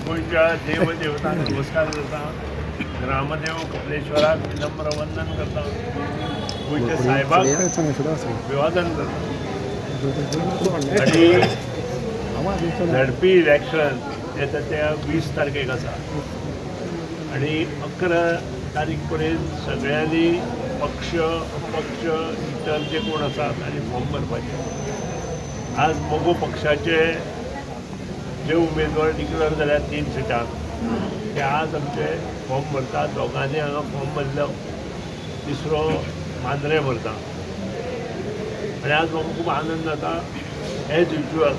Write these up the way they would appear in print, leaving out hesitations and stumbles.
गोंयच्या देवदेवतांक नमस्कार करता. ग्रामदेव कपिलेश्वराक विनम्र वंदन करता. गोंयच्या साहेबाक अभिवादन करता. आणि झडपी इलेक्शन येता त्या 20 तारखेक आसा आणि 11 तारीख पर्यंत सगळ्यांनी पक्ष अपक्ष इतर जे कोण आसात आनी फॉर्म भरपाचे. आज मोगो पक्षाचे जे उमेदवार डिक्लेअर जाल्या 3 सिटांक ते आज आमचे फॉर्म भरतात. दोगांनी हांगा फॉर्म भरलो. तिसरो मांद्रे भरता. आनी आज म्हाका खूब आनंद जाता. एज युजल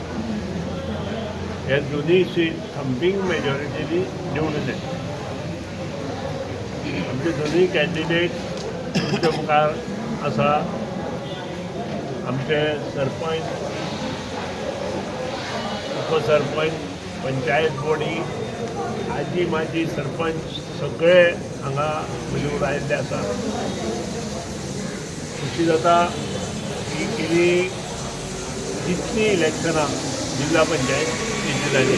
हे दोनूय सीट थंपींग मेजॉरिटीनी निवडून येता. आमचे दोनूय कॅन्डिडेट तुमच्या मुखार आसा. आमचे सरपंच, उपसरपंच, पंचायत बॉडी, आजी माजी सरपंच सगळे हांगा निवडून आयिल्ले आसा. खुशी जाता की गेली जितली इलेक्शनां जिल्हा पंचायत जिल्ल्यांनी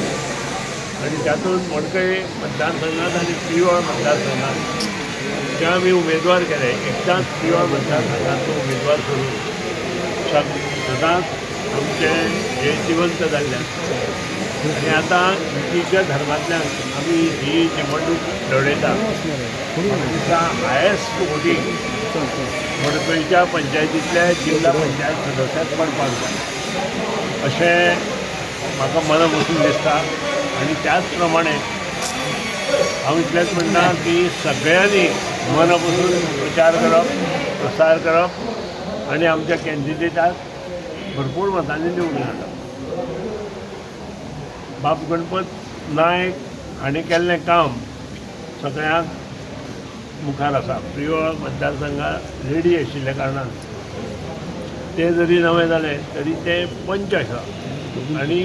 आनी तातूंत मडकय मतदारसंघात आनी पिवळ मतदारसंघात जे आमी उमेदवार केले एकदांच पिवळ मतदारसंघाचो उमेदवार करून सदांच आमचे हे जिवंत जाल्ल्यान आनी आतां युतीच्या धर्मांतल्यान आमी ही निवडणूक लडयता. दिसा हायेस्ट वोटींग मडकयच्या पंचायतींतल्या जिल्हा पंचायत सदस्याक पडपाक जाय अशें म्हाका मना बसून दिसता. आनी त्याच प्रमाणे हांव इतलेंच म्हणटा की सगळ्यांनी मना बसून प्रचार करप, प्रसार करप आनी आमच्या कॅन्डिडेटाक भरपूर मतांनी निवडून हाडप. बाब गणपत नायक हांणी केल्लें काम सगळ्यांक मुखार आसा. पिवळ मतदारसंघात रेडी आशिल्ल्या कारणान ते जरी नवे जाले तरी ते पंच आसा आनी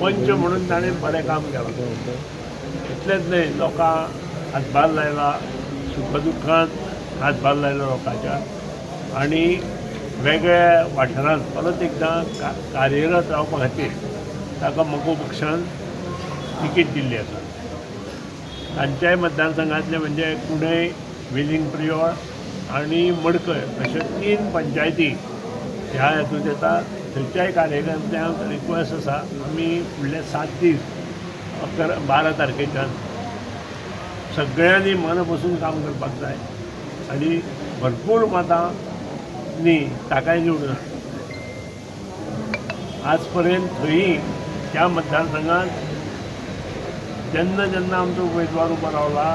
पंच म्हणून ताणें बरें काम केलां. इतलेंच न्हय, लोकांक हातभार लायला, सुखदुखांत हातभार लायलो लोकांच्या आनी वेगळ्या वाठारांत परत एकदां कार्यरत रावपा खातीर ताका मोगो पक्षान तिकीट दिल्ली आसा. तांच्याय मतदारसंघांतले म्हणजे कुंडय, वेलिंग प्रियोळ आनी मडकय अशे 3 पंचायती ह्या हेतूंत येता. थंयच्याय कार्यकर्त्यांक रिक्वेस्ट आसा आमी फुडले 7 दीस 12 तारखेच्यान सगळ्यांनी मन बसून काम करपाक जाय आनी भरपूर मतांनी ताकाय निवडून हाडप. आज पर्यंत खंयी त्या मतदारसंघात जेन्ना जेन्ना आमचो उमेदवार उबो रावला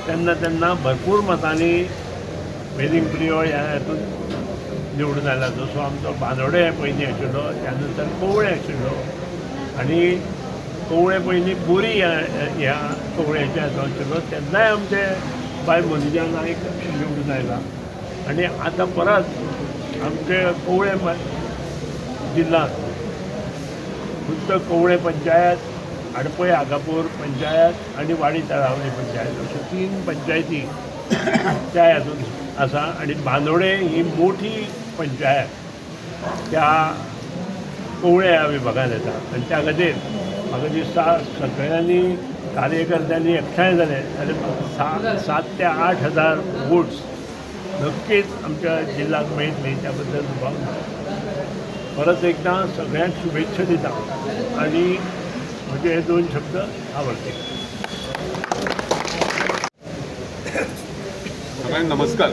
तेन्ना भरपूर मतांनी वेलिंग प्रियोळ ह्या हेतून निवडून आयला. जसो आमचो बांदोडे पयलीं आशिल्लो, त्या नंतर कवळे आशिल्लो आनी कवळे पयलीं बोरी ह्या कवळेच्या हातूंत आशिल्लो तेन्नाय आमचे बाय मनुजा नायक निवडून आयला. आनी आतां परत आमचे कवळे जिल्ल्यांत फक्त कवळे पंचायत, आडपय आगापूर पंचायत आनी वाडी तळावली पंचायत अश्यो 3 पंचायती त्या हातूंत आसा. आनी बांदोडे ही मोठी पंचायत त्या कवळे ह्या विभागांत येता आनी त्या खातीर म्हाका दिसता सगळ्यांनी कार्यकर्त्यांनी एकठांय जाले जाल्यार 7 ते 8 हजार वोट्स नक्कीच आमच्या जिल्ह्याक मेळटली. त्या बद्दल दुबाव ना. परत एकदां सगळ्यांक शुभेच्छा दिता आनी म्हणजे हे 2 शब्द आवडते. सगळ्यांना नमस्कार.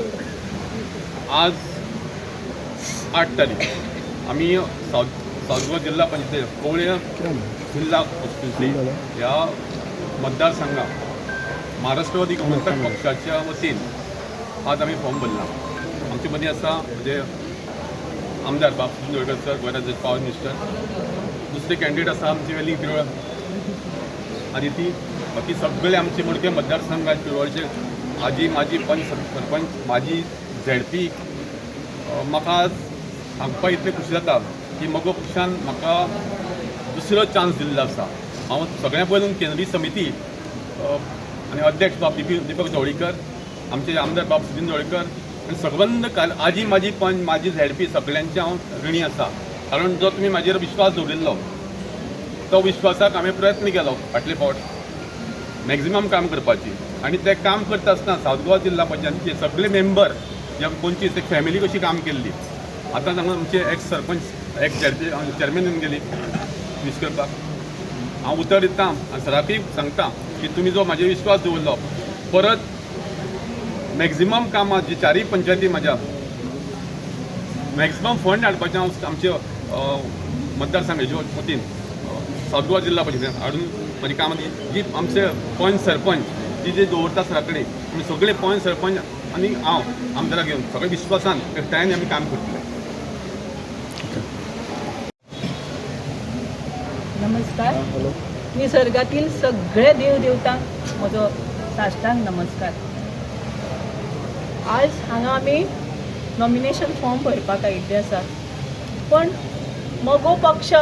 आज 8 तारीख आम्ही साऊथ गोवा जिल्हा पंचायत कवळे जिल्हा कॉन्स्टिट्युन्सी ह्या मतदारसंघात महाराष्ट्रवादी काँग्रेस पक्षाच्या वतीन आज आम्ही फॉर्म भरला. आमचे मदीं आसा म्हणजे आमदार बापू जोडकर सर, गोंय राज्याचे पावर मिनिस्टर. दुसरे कॅन्डिडेट आसा आमचे वेलिंग प्रियोळ आदिती. बाकी सगळे आमचे मडके मतदारसंघात पिरोळचे आजी माजी पंच सरपंच माजी झेडपी म्हाका सांगपाक इतलें खुशी जाता की म्हजो पक्षान म्हाका दुसरो चान्स दिल्लो आसा. हांव सगळ्या पयलून केंद्रीय समिती आनी अध्यक्ष बाब दीपक ढवळीकर, आमचे आमदार बाब सुदीन ढवळीकर आनी सबंद आजी माजी पंच माजी झेडपी सगळ्यांचे हांव ऋणी आसा. कारण जो तुमी म्हाजेर विश्वास दवरिल्लो तो विश्वासाक हांवें प्रयत्न केलो फाटले फावट मॅक्झिमम काम करपाची. आनी तें काम करता आसतना सावथ गोवा जिल्ला पंचायतीचे सगळे मेंबर जे पंचवीस एक फॅमिली कशी काम केल्ली. आतां हांगा आमचे x sarpanch x ZP chairman येवन गेली वीस करपाक. हांव उतर दितां आनी सराकूय सांगता की तुमी जो म्हाजेर विश्वास दवरलो परत मॅक्झिमम कामां जी चारय पंचायती म्हाज्या मॅक्झिमम फंड हाडपाचें हांव आमचे मतदारसंघाच्या वतीन सावथ गोवा जिल्ला परिशदेंत हाडून म्हाजी कामां जी आमचे पंच सरपंच जी दवरता सरा कडेन आमी सगळे पंच सरपंच आनी हांव आमदाराक घेवन सगळे विश्वासान एकठांयान आमी काम करतले. नमस्कार. निसर्गातील सगळे देव देवतांक म्हजो साश्टांग नमस्कार. आज हांगा आमी नॉमिनेशन फॉर्म भरपाक आयिल्ले आसा, पण म्हजो पक्ष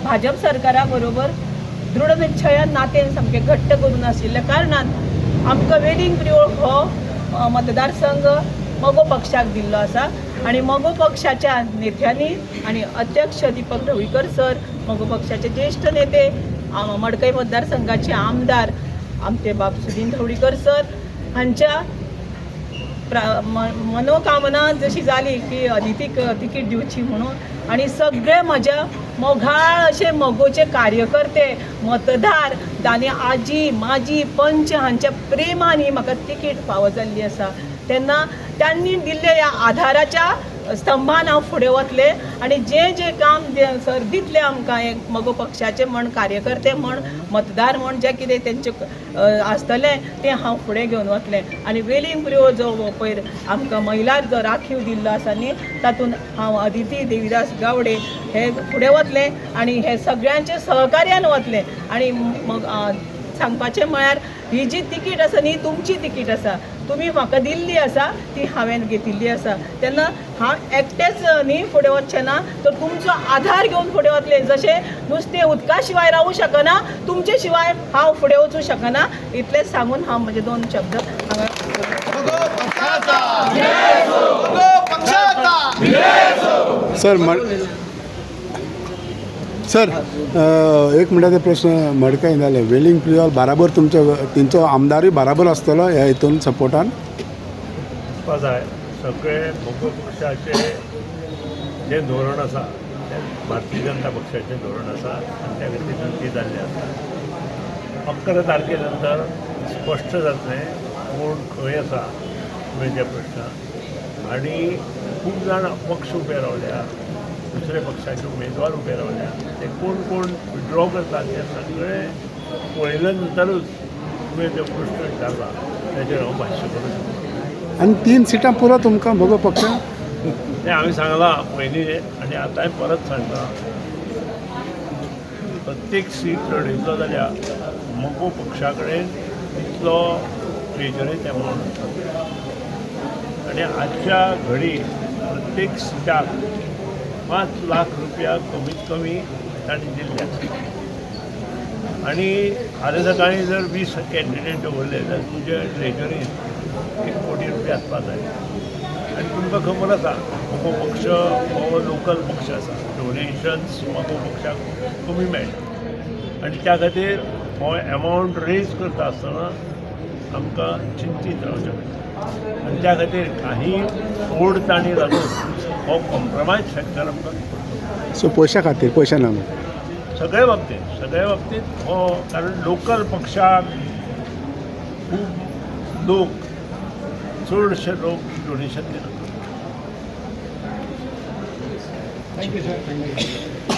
भाजप सरकारा बरोबर दृढ निश्चयान नातें सामकें घट्ट करून आशिल्ल्या कारणान आमकां वेलिंग प्रियोळ हो मतदारसंघ म्हजो पक्षाक दिल्लो आसा. आनी म्हजो पक्षाच्या नेत्यांनी आनी अध्यक्ष दीपक ढवळीकर सर, म्हजो पक्षाचे ज्येश्ठ नेते मडकय मतदारसंघाचे आमदार आमचे बाब सुदीन ढवळीकर सर हांच्या मनोकामना जशी जाली की अदितीक तिकीट दिवची म्हणून, आनी सगळे म्हज्या मोघाळ अशे मोगोचे कार्यकर्ते मतदार आनी आजी माजी पंच हांच्या प्रेमांनी म्हाका तिकीट फावो जाल्ली आसा. तेन्ना त्यांनी दिल्ल्या ह्या आधाराच्या स्तंभान हांव फुडें वतले आनी जें काम सर दितले आमकां एक म्हजो पक्षाचे म्हण कार्यकर्ते म्हण मतदार म्हण जें कितें तेंचें आसतलें तें हांव फुडें घेवन वतलें. आनी वेलिंग प्रियो जो पयर आमकां महिलार जो राखीव दिल्लो आसा न्ही तातूंत हांव अदिती देविदास गावडे हे फुडें वतलें आनी हे सगळ्यांचे सहकार्यान वतलें. आनी सांगपाचें म्हळ्यार ही जी तिकीट आसा न्ही तुमची तिकीट आसा, तुमी म्हाका दिल्ली आसा ती हांवें घेतिल्ली आसा. तेन्ना हांव एकटेच न्ही फुडें वचचें ना, तर तुमचो आधार घेवन फुडें वतलें. जशें नुस्तें उदका शिवाय रावूं शकना, तुमचे शिवाय हांव फुडें वचूं शकना. इतलेंच सांगून हांव म्हजे 2 शब्द हांगा सर एक म्हणटा ते प्रश्न मडकय जाले वेलिंग प्रियोल बराबर तुमच्या तेंचो आमदारूय बराबर आसतलो ह्या हितून सपोर्टान जाय. सगळे मोगो पक्षाचे जे धोरण आसा तें भारतीय जनता पक्षाचें धोरण आसा आनी त्या खातीर नक्की जाल्लें आसा. 11 तारखे नंतर स्पश्ट जातलें कोण खंय आसा तुवें प्रश्न. आनी खूब जाण अपक्ष उबे रावल्या, दुसरे पक्षाचे उमेदवार उबे रावल्या, ते कोण कोण विड्रॉ करतात हे सगळें पळयल्या नंतरूच तुवें जो प्रश्न विचारला तेजेर हांव भाश्य करूं शकता. आनी 3 सिटां पुरो तुमकां म्हगो पक्ष तें हांवें सांगलां पयलीं आनी आतांय परत सांगता. प्रत्येक सीट लढयतलो जाल्यार म्हगो पक्षा कडेन तितलो ट्रेजरींत एमावंट आसा आनी आजच्या घडी प्रत्येक सिटाक 5 लाख रुपया कमीत कमी तांणी दिल्ले आसा. आनी फाल्यां सकाळीं जर 20 कॅन्डिडेट दवरले जाल्यार तुज्या ट्रेजरींत 1 कोटी रुपया आसपा जाय. आनी तुमकां खबर आसा म्हजो पक्ष हो लोकल पक्ष आसा, डोनेशन्स म्हजो पक्षाक कमी मेळटा आनी त्या खातीर हो एमावंट रेज करता आसतना आमकां चिंतीत रावचें पडटा. आनी त्या खातीर काही ओडताणी लागून हो कॉम्प्रमायज फॅक्टर आमकां सो पयशा खातीर पयशा ना सगळ्या बाबतींत हो कारण लोकल पक्षाक खूब लोक चडशे लोक डोनेशन दिनात. Thank you sir.